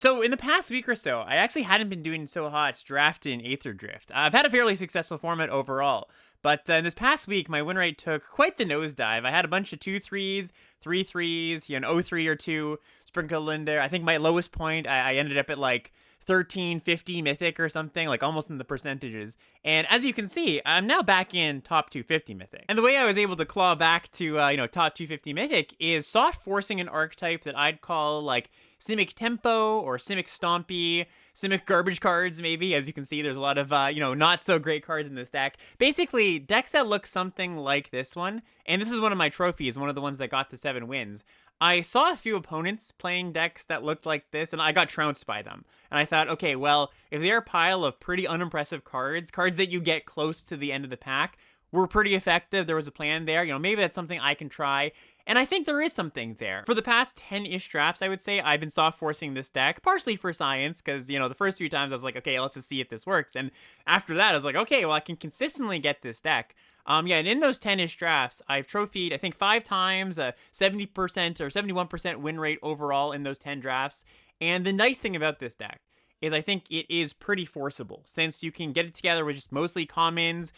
So in the past week or so, I actually hadn't been doing so hot drafting Aetherdrift. I've had a fairly successful format overall, but in this past week, my win rate took quite the nosedive. I had a bunch of 2 3s, 3 3s, an 0 3 or 2 sprinkled in there. I think my lowest point, I ended up at like 1350 mythic or something, like almost in the percentages. And as you can see, I'm now back in top 250 mythic. And the way I was able to claw back to, top 250 mythic is soft forcing an archetype that I'd call like simic tempo or simic stompy, simic garbage cards maybe. As you can see, there's a lot of, not so great cards in this deck. Basically, decks that look something like this one. And this is one of my trophies, one of the ones that got the 7 wins. I saw a few opponents playing decks that looked like this, and I got trounced by them. And I thought, okay, well, if they're a pile of pretty unimpressive cards that you get close to the end of the pack, were pretty effective, there was a plan there, maybe that's something I can try. And I think there is something there. For the past 10-ish drafts, I would say, I've been soft forcing this deck, partially for science, because, the first few times I was like, okay, let's just see if this works. And after that, I was like, okay, well, I can consistently get this deck. And in those 10-ish drafts, I've trophied, I think, 5 times, 70% or 71% win rate overall in those 10 drafts. And the nice thing about this deck is I think it is pretty forcible, since you can get it together with just mostly commons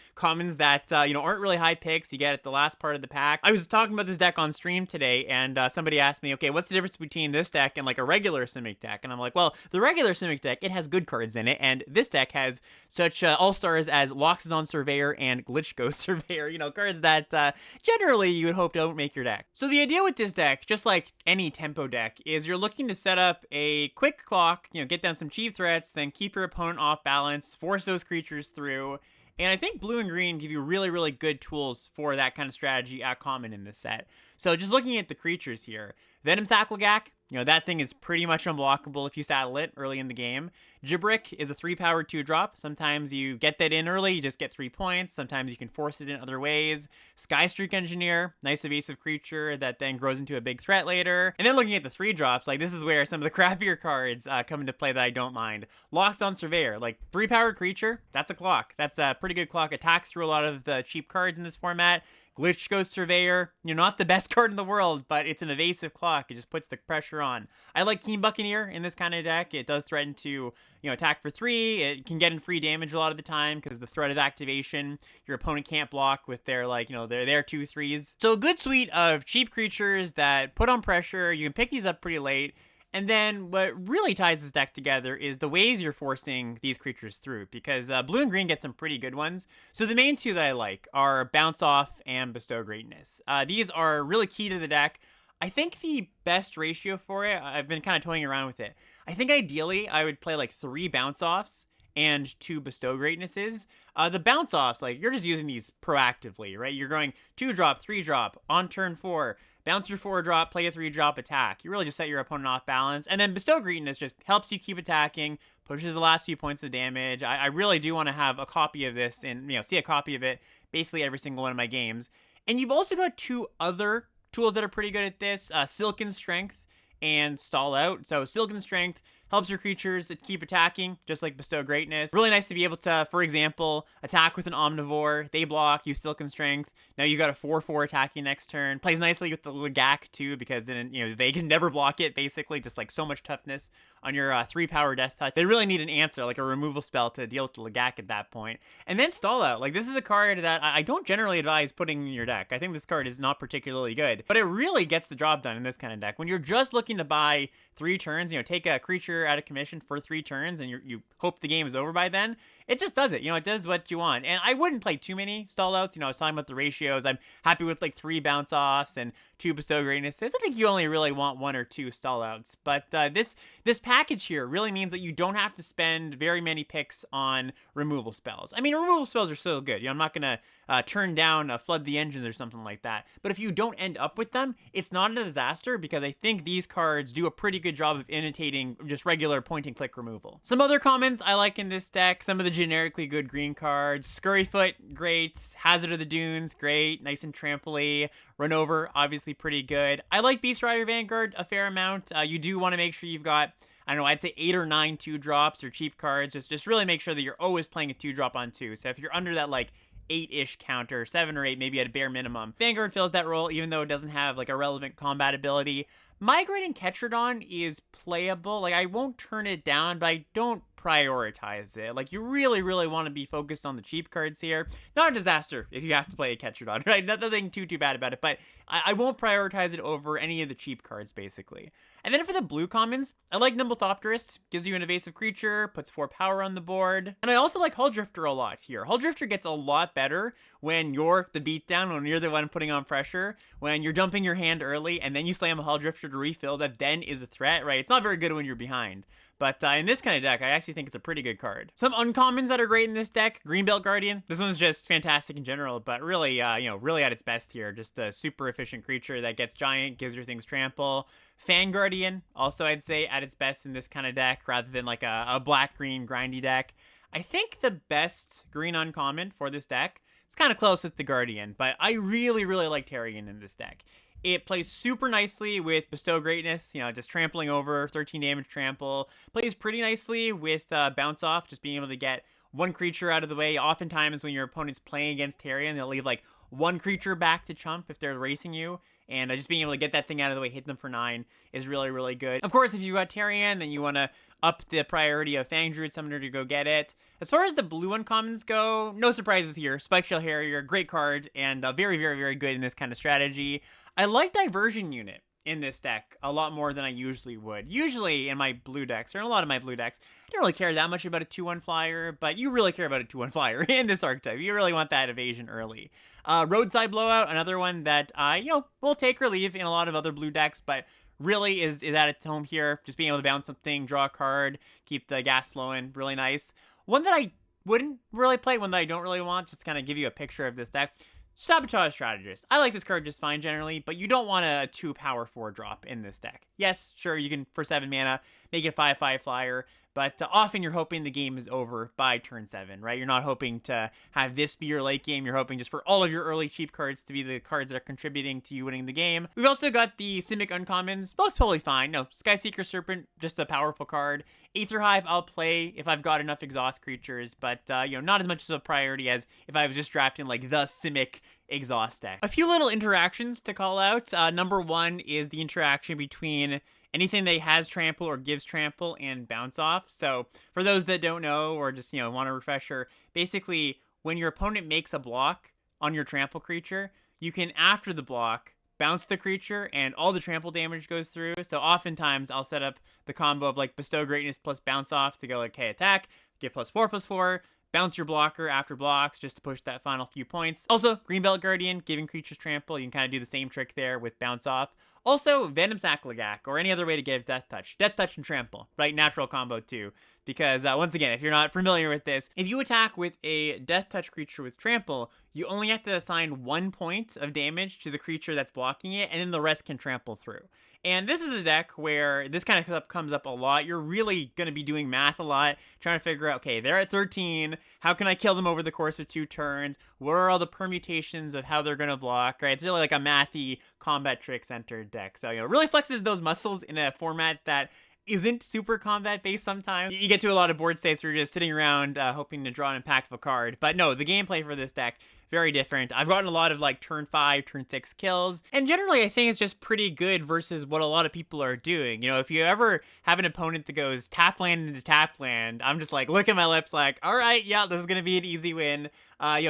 that, aren't really high picks. You get at the last part of the pack. I was talking about this deck on stream today, and somebody asked me, okay, what's the difference between this deck and like a regular Simic deck? And I'm like, well, the regular Simic deck, it has good cards in it, and this deck has such all-stars as Loxodon Surveyor and Glitch Ghost Surveyor, cards that generally you would hope don't make your deck. So the idea with this deck, just like any tempo deck, is you're looking to set up a quick clock, get down some cheap threats, then keep your opponent off balance, force those creatures through. And I think blue and green give you really, really good tools for that kind of strategy at common in this set. So just looking at the creatures here, Venom Sacklegak, that thing is pretty much unblockable if you saddle it early in the game. Gibrick is a 3-powered 2-drop. Sometimes you get that in early, you just get 3 points. Sometimes you can force it in other ways. Skystreak Engineer, nice evasive creature that then grows into a big threat later. And then looking at the 3-drops, like this is where some of the crappier cards come into play that I don't mind. Loxodon Surveyor, like 3-powered creature, that's a clock. That's a pretty good clock. Attacks through a lot of the cheap cards in this format. Glitch Ghost Surveyor, not the best card in the world, but it's an evasive clock. It just puts the pressure on. I like Keen Buccaneer in this kind of deck. It does threaten to, attack for 3. It can get in free damage a lot of the time because the threat of activation, your opponent can't block with their, their 2-3s. So a good suite of cheap creatures that put on pressure. You can pick these up pretty late. And then what really ties this deck together is the ways you're forcing these creatures through, because blue and green get some pretty good ones. So the main 2 that I like are Bounce Off and Bestow Greatness. These are really key to the deck. I think the best ratio for it, I've been kind of toying around with it. I think ideally I would play like 3 Bounce Offs and 2 Bestow Greatnesses. The Bounce Offs, like you're just using these proactively, right? You're going 2-drop, 3-drop on turn 4. Bounce your 4-drop, play a 3-drop attack. You really just set your opponent off balance. And then Bestow Greatness just helps you keep attacking, pushes the last few points of damage. I really do want to have a copy of this and, see a copy of it basically every single one of my games. And you've also got 2 other tools that are pretty good at this. Silken Strength and Stall Out. So Silken Strength helps your creatures that keep attacking, just like Bestow Greatness. Really nice to be able to, for example, attack with an Omnivore. They block, use Silken Strength. Now you got a 4/4 attacking next turn. Plays nicely with the Legak too, because then, they can never block it, basically. Just like so much toughness on your 3-power Death Touch. They really need an answer, like a removal spell to deal with the Legak at that point. And then Stall Out. Like, this is a card that I don't generally advise putting in your deck. I think this card is not particularly good, but it really gets the job done in this kind of deck. When you're just looking to buy 3 turns, take a creature out of commission for 3 turns, and you hope the game is over by then, it just does it. It does what you want. And I wouldn't play too many Stall Outs. I was talking about the ratios. I'm happy with like 3 Bounce Offs and 2 Bestow Greatnesses. I think you only really want 1 or 2 Stall Outs. But this package here really means that you don't have to spend very many picks on removal spells. I mean, removal spells are still good. I'm not going to turn down Flood the Engines or something like that. But if you don't end up with them, it's not a disaster, because I think these cards do a pretty good job of imitating just regular point-and-click removal. Some other commons I like in this deck, some of the generically good green cards. Scurryfoot, great. Hazard of the Dunes, great. Nice and tramply. Run Over, obviously pretty good. I like Beast Rider Vanguard a fair amount. You do want to make sure you've got, I don't know, I'd say 8 or 9 2-drops or cheap cards. Just really make sure that you're always playing a 2-drop on 2. So if you're under that like 8-ish counter, 7 or 8 maybe at a bare minimum, Vanguard fills that role, even though it doesn't have like a relevant combat ability. Migrating Ketrodon is playable. Like, I won't turn it down, but I don't prioritize it. Like, you really want to be focused on the cheap cards here. Not a disaster if you have to play a Ketrodon, right? Nothing too bad about it, but I won't prioritize it over any of the cheap cards, basically. And then for the blue commons, I like Nimblethopterist. Gives you an evasive creature, puts 4 power on the board. And I also like Hulldrifter a lot here. Hulldrifter gets a lot better when you're the beatdown, when you're the one putting on pressure, when you're dumping your hand early, and then you slam a Hulldrifter to refill. That then is a threat, right? It's not very good when you're behind. But in this kind of deck, I actually think it's a pretty good card. Some uncommons that are great in this deck: Greenbelt Guardian. This one's just fantastic in general, but really, really at its best here. Just a super efficient creature that gets giant, gives your things trample. Fan Guardian, also I'd say at its best in this kind of deck, rather than like a black-green grindy deck. I think the best green uncommon for this deck, it's kind of close with the Guardian, but I really like Tarion in this deck. It plays super nicely with Bestow Greatness, just trampling over, 13 damage trample. Plays pretty nicely with Bounce Off, just being able to get one creature out of the way. Oftentimes when your opponent's playing against Tarion, they'll leave like one creature back to chump if they're racing you. And just being able to get that thing out of the way, hit them for 9 is really good. Of course, if you got Tarion, then you want to up the priority of Fang Druid Summoner to go get it. As far as the blue uncommons go, no surprises here. Spikeshell Harrier, great card, and very good in this kind of strategy. I like Diversion Unit in this deck a lot more than I usually would. Usually in my blue decks, or in a lot of my blue decks, I don't really care that much about a 2-1 flyer, but you really care about a 2-1 flyer in this archetype. You really want that evasion early. Roadside Blowout, another one that, will take or leave in a lot of other blue decks, but really is at its home here. Just being able to bounce something, draw a card, keep the gas flowing, really nice. One that I wouldn't really play, one that I don't really want, just to kind of give you a picture of this deck. Sabotage Strategist. I like this card just fine generally, but you don't want a 2 power 4 drop in this deck. Yes, sure, you can, for 7 mana, make it 5/5 flyer, but often you're hoping the game is over by turn 7, right? You're not hoping to have this be your late game. You're hoping just for all of your early cheap cards to be the cards that are contributing to you winning the game. We've also got the Simic uncommons, both totally fine. No, Skyseeker Serpent, just a powerful card. Aether Hive, I'll play if I've got enough exhaust creatures, but, not as much of a priority as if I was just drafting, like, the Simic exhaust deck. A few little interactions to call out. Number 1 is the interaction between anything that has trample or gives trample and bounce off. So for those that don't know, or just, want a refresher, basically when your opponent makes a block on your trample creature, you can, after the block, bounce the creature and all the trample damage goes through. So oftentimes I'll set up the combo of like Bestow Greatness plus bounce off to go like, okay, attack, give +4/+4, bounce your blocker after blocks just to push that final few points. Also, Greenbelt Guardian, giving creatures trample. You can kind of do the same trick there with bounce off. Also, Venom Saklagak, or any other way to give Death Touch. Death Touch and Trample, right? Natural combo too. Because, once again, if you're not familiar with this, if you attack with a Death Touch creature with Trample, you only have to assign 1 point of damage to the creature that's blocking it, and then the rest can trample through. And this is a deck where this kind of stuff comes up a lot. You're really going to be doing math a lot, trying to figure out, okay, they're at 13. How can I kill them over the course of 2 turns? What are all the permutations of how they're going to block, right? It's really like a mathy combat trick-centered deck. So, it really flexes those muscles in a format that isn't super combat based sometimes. You get to a lot of board states where you're just sitting around hoping to draw an impactful card. But no, the gameplay for this deck, very different. I've gotten a lot of like turn 5, turn 6 kills. And generally I think it's just pretty good versus what a lot of people are doing. If you ever have an opponent that goes tap land into tap land, I'm just like licking my lips like, all right, yeah, this is going to be an easy win.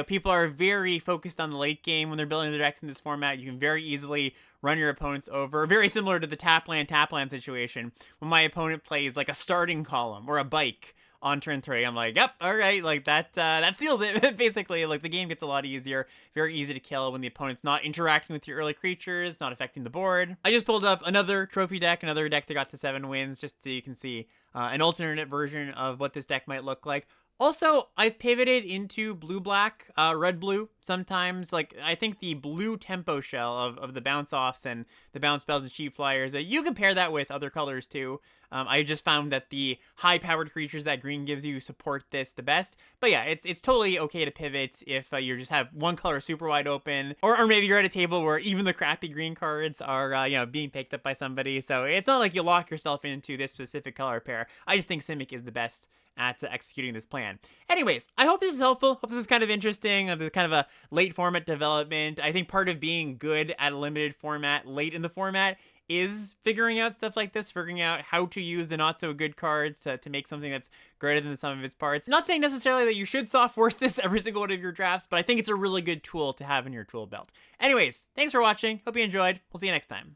People are very focused on the late game when they're building their decks in this format. You can very easily run your opponents over. Very similar to the tap land situation when my opponent plays like a starting column or a bike on turn 3. I'm like, yep, all right, like that seals it. Basically, like the game gets a lot easier, very easy to kill when the opponent's not interacting with your early creatures, not affecting the board. I just pulled up another trophy deck, another deck that got to 7 wins, just so you can see an alternate version of what this deck might look like. Also, I've pivoted into blue-black, red-blue sometimes. Like, I think the blue tempo shell of the bounce-offs and the bounce spells and cheap flyers, you can pair that with other colors too. I just found that the high-powered creatures that green gives you support this the best. But yeah, it's totally okay to pivot if you just have one color super wide open, or maybe you're at a table where even the crappy green cards are being picked up by somebody. So it's not like you lock yourself into this specific color pair. I just think Simic is the best at executing this plan. Anyways, I hope this is helpful. Hope this is kind of interesting. The kind of a late format development. I think part of being good at a limited format late in the format is figuring out stuff like this, figuring out how to use the not so good cards to make something that's greater than the sum of its parts. Not saying necessarily that you should soft force this every single one of your drafts, but I think it's a really good tool to have in your tool belt. Anyways, thanks for watching. Hope you enjoyed. We'll see you next time.